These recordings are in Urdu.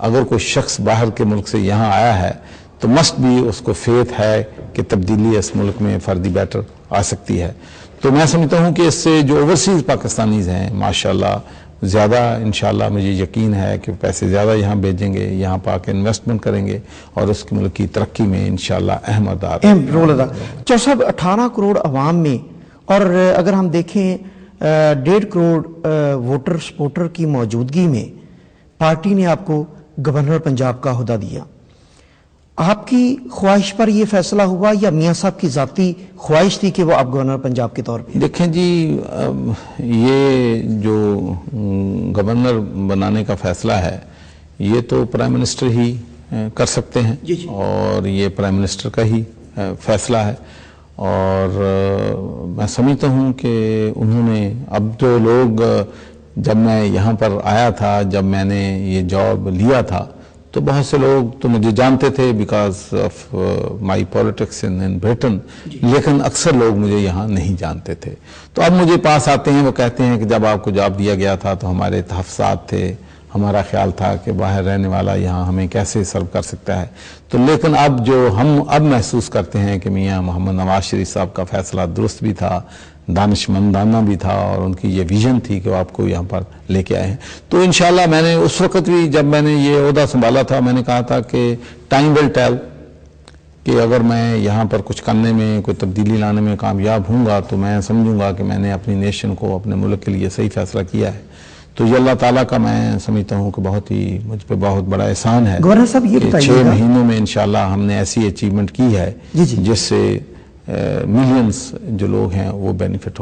اگر کوئی شخص باہر کے ملک سے یہاں آیا ہے تو مسٹ بھی اس کو فیتھ ہے کہ تبدیلی اس ملک میں فردی بیٹر آ سکتی ہے. تو میں سمجھتا ہوں کہ اس سے جو اوورسیز پاکستانیز ہیں ماشاءاللہ زیادہ انشاءاللہ مجھے یقین ہے کہ پیسے زیادہ یہاں بھیجیں گے, یہاں پا کے انویسٹمنٹ کریں گے اور اس کے ملک کی ترقی میں انشاءاللہ اہم رول ادا. چودھری صاحب 18 کروڑ عوام میں اور اگر ہم دیکھیں 1.5 کروڑ ووٹر سپورٹر کی موجودگی میں پارٹی نے آپ کو گورنر پنجاب کا عہدہ دیا, آپ کی خواہش پر یہ فیصلہ ہوا یا میاں صاحب کی ذاتی خواہش تھی کہ وہ آپ گورنر پنجاب کے طور پہ؟ دیکھیں جی, یہ جو گورنر بنانے کا فیصلہ ہے یہ تو پرائم منسٹر ہی کر سکتے ہیں اور یہ پرائم منسٹر کا ہی فیصلہ ہے. اور میں سمجھتا ہوں کہ انہوں نے اب جو لوگ, جب میں یہاں پر آیا تھا, جب میں نے یہ جاب لیا تھا تو بہت سے لوگ تو مجھے جانتے تھے because of my politics in Britain, لیکن اکثر لوگ مجھے یہاں نہیں جانتے تھے. تو اب مجھے پاس آتے ہیں, وہ کہتے ہیں کہ جب آپ کو جاب دیا گیا تھا تو ہمارے تحفظات تھے, ہمارا خیال تھا کہ باہر رہنے والا یہاں ہمیں کیسے سرو کر سکتا ہے. تو لیکن اب جو ہم اب محسوس کرتے ہیں کہ میاں محمد نواز شریف صاحب کا فیصلہ درست بھی تھا, دانشمندانہ بھی تھا, اور ان کی یہ ویژن تھی کہ وہ آپ کو یہاں پر لے کے آئے ہیں. تو انشاءاللہ میں نے اس وقت بھی جب میں نے یہ عہدہ سنبھالا تھا میں نے کہا تھا کہ ٹائم ول ٹیل, کہ اگر میں یہاں پر کچھ کرنے میں, کوئی تبدیلی لانے میں کامیاب ہوں گا تو میں سمجھوں گا کہ میں نے اپنی نیشن کو, اپنے ملک کے لیے صحیح فیصلہ کیا ہے. تو یہ اللہ تعالیٰ کا میں سمجھتا ہوں کہ بہت ہی مجھ پہ بہت بڑا احسان ہے. گورنر صاحب یہ بتائیے 6 مہینوں میں انشاءاللہ ہم نے ایسی اچیومنٹ کی ہے جس سے ملینز جو لوگ ہیں وہ بینیفٹ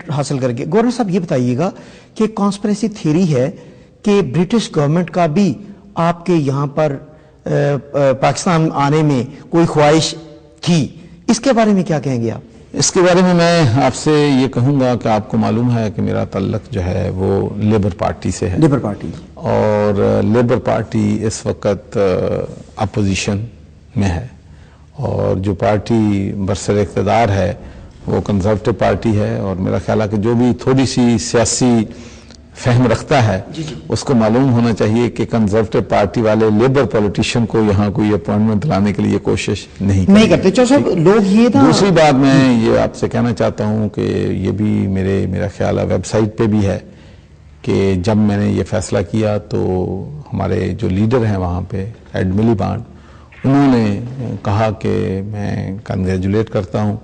حاصل کر کے. گورنر صاحب یہ بتائیے گا کہ کانسپریسی تھیوری ہے کہ برٹش گورنمنٹ کا بھی آپ کے یہاں پر پاکستان آنے میں کوئی خواہش تھی, اس کے بارے میں کیا کہیں گے آپ؟ اس کے بارے میں آپ سے یہ کہوں گا کہ آپ کو معلوم ہے کہ میرا تعلق جو ہے وہ لیبر پارٹی سے ہے. لیبر پارٹی, اور لیبر پارٹی اس وقت اپوزیشن میں ہے, اور جو پارٹی برسر اقتدار ہے وہ کنزرویٹو پارٹی ہے. اور میرا خیال ہے کہ جو بھی تھوڑی سی سیاسی فہم رکھتا ہے اس کو معلوم ہونا چاہیے کہ کنزرویٹو پارٹی والے لیبر پولیٹیشین کو یہاں کوئی اپوائنٹمنٹ دلانے کے لیے کوشش نہیں کرتے. چودھری صاحب لوگ یہ دوسری بات میں یہ آپ سے کہنا چاہتا ہوں کہ یہ بھی میرا خیال ہے ویب سائٹ پہ بھی ہے کہ جب میں نے یہ فیصلہ کیا تو ہمارے جو لیڈر ہیں وہاں پہ ایڈ ملیبانڈ, انہوں نے کہا کہ میں کنگریجولیٹ کرتا ہوں,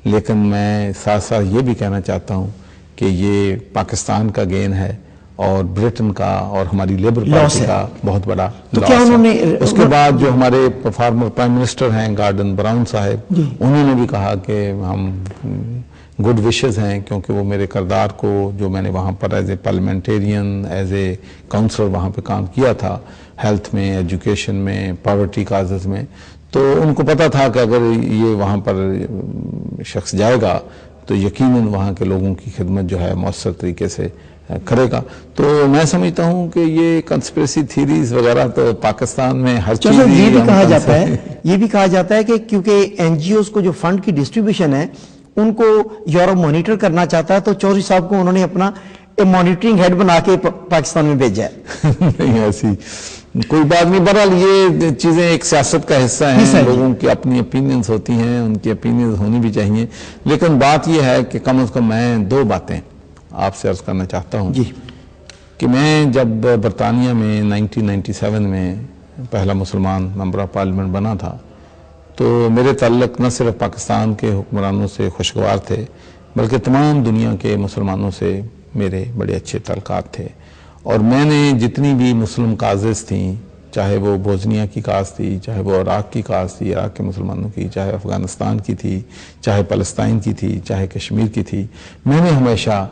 لیکن میں ساتھ ساتھ یہ بھی کہنا چاہتا ہوں کہ یہ پاکستان کا گین ہے اور بریٹن کا اور ہماری لیبر پارٹی کا بہت بڑا لاس ہے. اس کے بعد جو ہمارے فارمر پرائم منسٹر ہیں گارڈن براؤن صاحب, انہوں نے بھی کہا کہ ہم گڈ وشز ہیں, کیونکہ وہ میرے کردار کو جو میں نے وہاں پر as a parliamentarian, as a councillor وہاں پہ کام کیا تھا, ہیلتھ میں, ایجوکیشن میں, پاورٹی کازز میں, تو ان کو پتا تھا کہ اگر یہ وہاں پر شخص جائے گا تو یقیناً وہاں کے لوگوں کی خدمت جو ہے مؤثر طریقے سے کرے گا. تو میں سمجھتا ہوں کہ یہ کنسپریسی تھیریز وغیرہ تو پاکستان میں ہر چیز یہ بھی کہا جاتا ہے کہ کیونکہ این جی اوز کو جو فنڈ کی ڈسٹریبیوشن ہے ان کو یورپ مانیٹر کرنا چاہتا ہے, تو چودھری صاحب کو انہوں نے اپنا مانیٹرنگ ہیڈ بنا کے پاکستان میں بھیجا ہے. نہیں ایسی کوئی بات نہیں. بہرحال یہ چیزیں ایک سیاست کا حصہ ہیں, لوگوں کی اپنی اپینینز ہوتی ہیں, ان کی اپینینز ہونی بھی چاہیے, لیکن بات یہ ہے کہ کم از کم میں 2 باتیں آپ سے عرض کرنا چاہتا ہوں کہ میں جب برطانیہ میں 1997 میں پہلا مسلمان ممبر آف پارلیمنٹ بنا تھا تو میرے تعلق نہ صرف پاکستان کے حکمرانوں سے خوشگوار تھے بلکہ تمام دنیا کے مسلمانوں سے میرے بڑے اچھے تعلقات تھے. اور میں نے جتنی بھی مسلم کازز تھیں, چاہے وہ بوزنیا کی کاز تھی, چاہے وہ عراق کی کاز تھی, عراق کے مسلمانوں کی, چاہے افغانستان کی تھی, چاہے فلسطین کی تھی, چاہے کشمیر کی تھی, میں نے ہمیشہ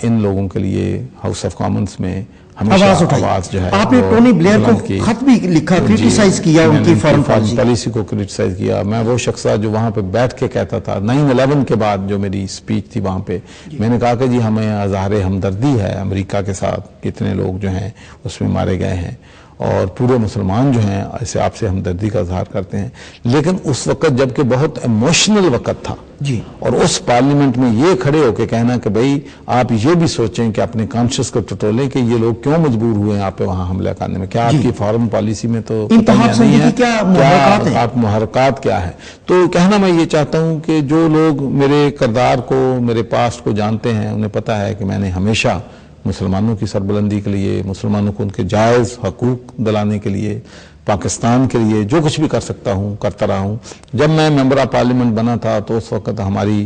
ان لوگوں کے لیے ہاؤس آف کامنز میں ہمیشہ آواز جو ہے آپ نے ٹونی بلیئر کو خط بھی لکھا, کریٹیسائز کیا ان کی فارن پالیسی کو کریٹیسائز کیا. میں وہ شخص تھا جو وہاں پہ بیٹھ کے کہتا تھا 9/11 کے بعد جو میری سپیچ تھی وہاں پہ, میں نے کہا کہ جی ہمیں اظہار ہمدردی ہے امریکہ کے ساتھ, کتنے لوگ جو ہیں اس میں مارے گئے ہیں, اور پورے مسلمان جو ہیں ایسے آپ سے ہمدردی کا اظہار کرتے ہیں، لیکن اس وقت جب کہ بہت ایموشنل وقت تھا جی، اور اس پارلیمنٹ میں یہ کھڑے ہو کے کہنا کہ بھئی آپ یہ بھی سوچیں کہ اپنے کانشس کو ٹٹولیں کہ یہ لوگ کیوں مجبور ہوئے ہیں آپ پہ وہاں حملہ کرنے میں، کیا آپ کی فارن پالیسی میں تو انتہا نہیں ہے، کیا محرکات ہیں؟ آپ محرکات کیا ہے؟ تو کہنا میں یہ چاہتا ہوں کہ جو لوگ میرے کردار کو، میرے پاسٹ کو جانتے ہیں، انہیں پتہ ہے کہ میں نے ہمیشہ مسلمانوں کی سربلندی کے لیے، مسلمانوں کو ان کے جائز حقوق دلانے کے لیے، پاکستان کے لیے جو کچھ بھی کر سکتا ہوں کرتا رہا ہوں۔ جب میں ممبر آف پارلیمنٹ بنا تھا تو اس وقت ہماری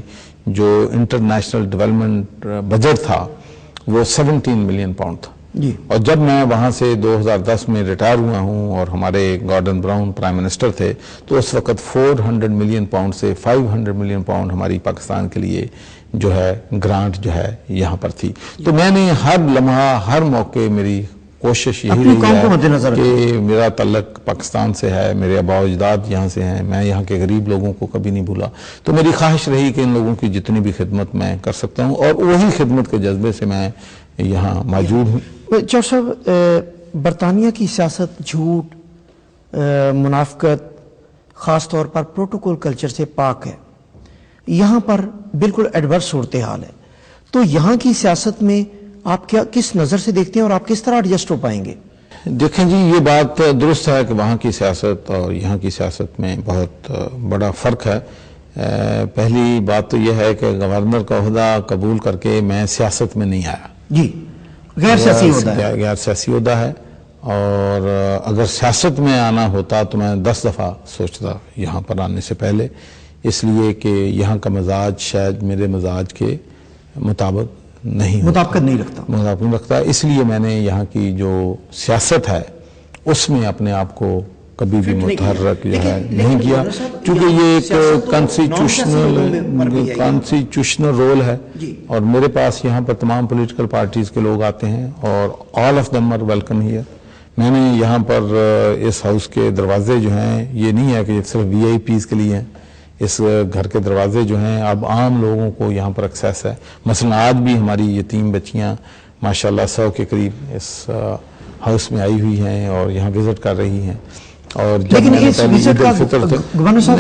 جو انٹرنیشنل ڈیولپمنٹ بجٹ تھا وہ 17 ملین پاؤنڈ تھا جی، اور جب میں وہاں سے 2010 میں ریٹائر ہوا ہوں اور ہمارے گارڈن براؤن پرائم منسٹر تھے تو اس وقت 400 ملین پاؤنڈ سے 500 ملین پاؤنڈ ہماری پاکستان کے لیے جو ہے گرانٹ جو ہے یہاں پر تھی۔ تو میں نے ہر لمحہ، ہر موقع میری کوشش یہی رہی ہے کہ میرا تعلق پاکستان سے ہے، میرے آباء و اجداد یہاں سے ہیں، میں یہاں کے غریب لوگوں کو کبھی نہیں بھولا، تو میری خواہش رہی کہ ان لوگوں کی جتنی بھی خدمت میں کر سکتا ہوں اور وہی خدمت کے جذبے سے میں یہاں موجود ہوں۔ چور صاحب، برطانیہ کی سیاست جھوٹ، منافقت، خاص طور پر پروٹوکول کلچر سے پاک ہے، یہاں پر بالکل ایڈورس صورتحال ہے، تو یہاں کی سیاست میں آپ کس نظر سے دیکھتے ہیں اور آپ کس طرح ایڈجسٹ ہو پائیں گے؟ دیکھیں جی، یہ بات درست ہے کہ وہاں کی سیاست اور یہاں کی سیاست میں بہت بڑا فرق ہے۔ پہلی بات تو یہ ہے کہ گورنر کا عہدہ قبول کر کے میں سیاست میں نہیں آیا، جی، غیر سیاسی عہدہ ہے، غیر سیاسی عہدہ ہے، اور اگر سیاست میں آنا ہوتا تو میں 10 دفعہ سوچتا یہاں پر آنے سے پہلے، اس لیے کہ یہاں کا مزاج شاید میرے مزاج کے مطابق مطابقت نہیں رکھتا، اس لیے میں نے یہاں کی جو سیاست ہے اس میں اپنے آپ کو کبھی بھی متحرک جو ہے نہیں کیا، کیونکہ یہ ایک کانسٹیٹیوشنل رول ہے اور میرے پاس یہاں پر تمام پولیٹیکل پارٹیز کے لوگ آتے ہیں اور all of them are welcome here. میں نے یہاں پر اس ہاؤس کے دروازے جو ہیں یہ نہیں ہے کہ صرف وی آئی پیز کے لیے ہیں، اس گھر کے دروازے جو ہیں اب عام لوگوں کو یہاں پر ایکسیس ہے۔ مثلا آج بھی ہماری یتیم بچیاں ماشاءاللہ 100 کے قریب اس ہاؤس میں آئی ہوئی ہیں اور یہاں وزٹ کر رہی ہیں، اور جب لیکن میں نے اس پہلی وزٹ عید کا الفطر تھے گورنر صاحب،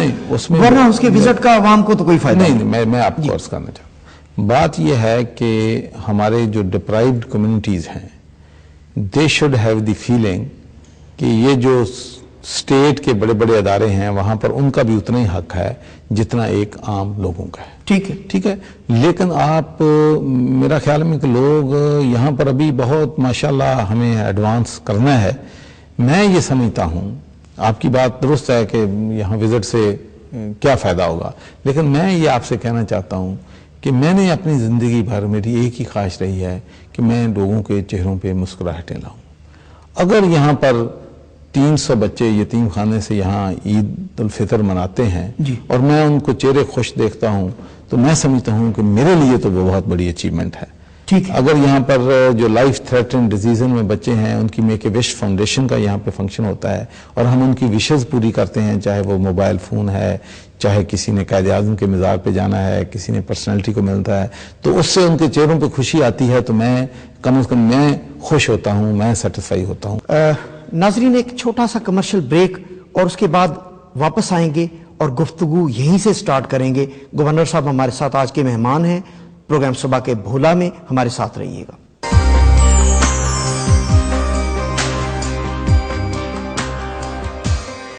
گورنر ہاؤس کے وزٹ کا عوام کو تو کوئی فائدہ نہیں، میں آپ کو عرض کرنا چاہتا ہوں، بات یہ ہے کہ ہمارے جو ڈپرائیوڈ کمیونٹیز ہیں they should have the feeling کہ یہ جو اسٹیٹ کے بڑے بڑے ادارے ہیں وہاں پر ان کا بھی اتنا ہی حق ہے جتنا ایک عام لوگوں کا ہے۔ ٹھیک ہے، لیکن آپ میرا خیال میں کہ لوگ یہاں پر ابھی بہت ماشاءاللہ ہمیں ایڈوانس کرنا ہے۔ میں یہ سمجھتا ہوں، آپ کی بات درست ہے کہ یہاں وزٹ سے کیا فائدہ ہوگا، لیکن میں یہ آپ سے کہنا چاہتا ہوں کہ میں نے اپنی زندگی بھر میری ایک ہی خواہش رہی ہے کہ میں لوگوں کے چہروں پہ مسکراہٹیں لاؤں۔ اگر یہاں پر 300 بچے یتیم خانے سے یہاں عید الفطر مناتے ہیں اور میں ان کو چہرے خوش دیکھتا ہوں تو میں سمجھتا ہوں کہ میرے لیے تو وہ بہت بڑی اچیومنٹ ہے۔ اگر یہاں پر جو لائف تھریٹن ڈیزیزن میں بچے ہیں ان کی میک اے وش فاؤنڈیشن کا یہاں پہ فنکشن ہوتا ہے اور ہم ان کی وشز پوری کرتے ہیں، چاہے وہ موبائل فون ہے، چاہے کسی نے قائد اعظم کے مزار پہ جانا ہے، کسی نے پرسنالٹی کو ملتا ہے، تو اس سے ان کے چہروں پہ خوشی آتی ہے تو میں کم از کم میں خوش ہوتا ہوں، میں سیٹسفائی ہوتا ہوں۔ ناظرین، ایک چھوٹا سا کمرشل بریک اور اس کے بعد واپس آئیں گے اور گفتگو یہیں سے سٹارٹ کریں گے۔ گورنر صاحب ہمارے ساتھ آج کے مہمان ہیں، پروگرام صبح کے بھولا میں ہمارے ساتھ رہیے گا۔